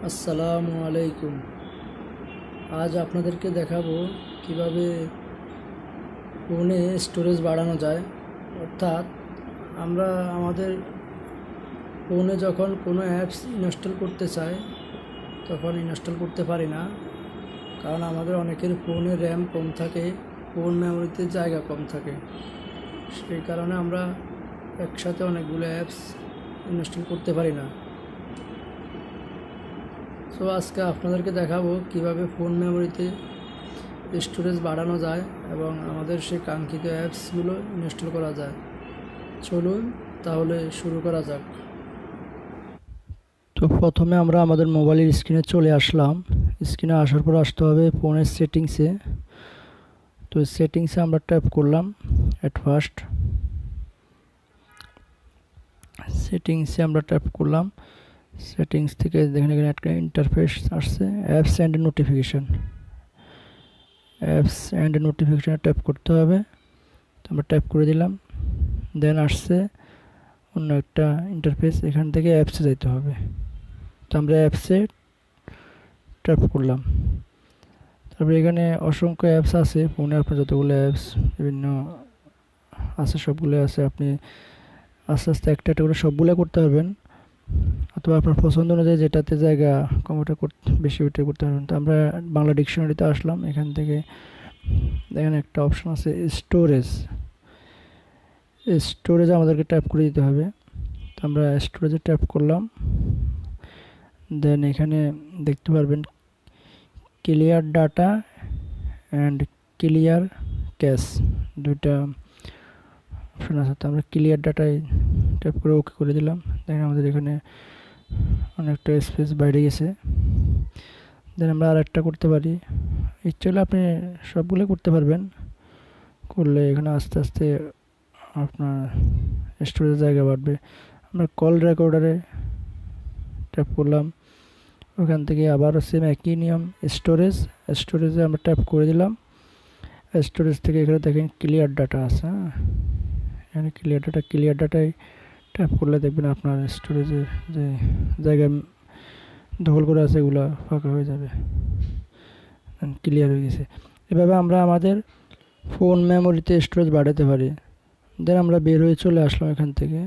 আসসালামু আলাইকুম। আজ আপনাদেরকে দেখাবো কিভাবে ফোনে স্টোরেজ বাড়ানো যায়। অর্থাৎ আমরা আমাদের ফোনে যখন কোনো অ্যাপস ইনস্টল করতে চাই তখন ইনস্টল করতে পারি না, কারণ আমাদের অনেকের ফোনে র্যাম কম থাকে, ফোন মেমোরিতে জায়গা কম থাকে। সেই কারণে আমরা একসাথে অনেকগুলো অ্যাপস ইনস্টল করতে পারি না। সো আজকে আপনাদেরকে দেখাবো কিভাবে ফোন মেমোরিতে স্টোরেজ বাড়ানো যায় এবং আমাদের সেই কাঙ্ক্ষিত অ্যাপসগুলো ইনস্টল করা যায়। চলুন তাহলে শুরু করা যাক। তো প্রথমে আমরা আমাদের মোবাইলের স্ক্রিনে চলে আসলাম। স্ক্রিনে আসার পর আসতে হবে ফোনের সেটিংসে। তো সেটিংসে আমরা ট্যাপ করলাম। অ্যাট ফার্স্ট সেটিংসে আমরা ট্যাপ করলাম। সেটিংস থেকে দেখেন এখানে একটা ইন্টারফেস আসছে, apps and notification. Apps and নোটিফিকেশানে ট্যাপ করতে হবে। তো আমরা ট্যাপ করে দিলাম। দেন আসছে অন্য একটা ইন্টারফেস, এখান থেকে অ্যাপসে যেতে হবে। তো আমরা অ্যাপসে ট্যাপ করলাম। তারপরে এখানে অসংখ্য অ্যাপস আছে ফোনে, আপনার যতগুলো অ্যাপস বিভিন্ন আছে সবগুলো আছে। আপনি আস্তে আস্তে একটা একটা করে সবগুলো করতে পারবেন, অথবা আপনার পছন্দ অনুযায়ী যেটাতে জায়গা কম্পিউটার করতে বেশি ওইটা করতে পারবেন। তো আমরা বাংলা ডিকশনারিতে আসলাম। এখান থেকে দেখেন একটা অপশন আছে স্টোরেজ। স্টোরেজে আমাদেরকে ট্যাপ করে দিতে হবে। তো আমরা স্টোরেজে ট্যাপ করলাম। দেন এখানে দেখতে পারবেন clear data and clear cash, দুইটা অপশন আছে। তো আমরা ক্লিয়ার ডাটায় ট্যাপ করে ওকে করে দিলাম। দেখেন আমাদের এখানে অনেকটা স্পেস বাইরে গেছে। দেন আমরা আর একটা করতে পারি। ইচ্ছে হলে আপনি সবগুলো করতে পারবেন, করলে এখানে আস্তে আস্তে আপনার স্টোরেজের জায়গা বাড়বে। আমরা কল রেকর্ডারে ট্যাপ করলাম। ওখান থেকে আবার সেম একই নিয়ম, স্টোরেজে আমরা ট্যাপ করে দিলাম। স্টোরেজ থেকে এখানে দেখেন ক্লিয়ার ডাটা আছে। এখানে ক্লিয়ার ডাটায় ট্যাপ করলে দেখবেন আপনার স্টোরেজে যে জায়গা দখল করে আছে এগুলো ফাঁকা হয়ে যাবে, ক্লিয়ার হয়ে গেছে। এভাবে আমরা আমাদের ফোন মেমোরিতে স্টোরেজ বাড়াতে পারি। দেন আমরা বের হয়ে চলে আসলাম এখান থেকে।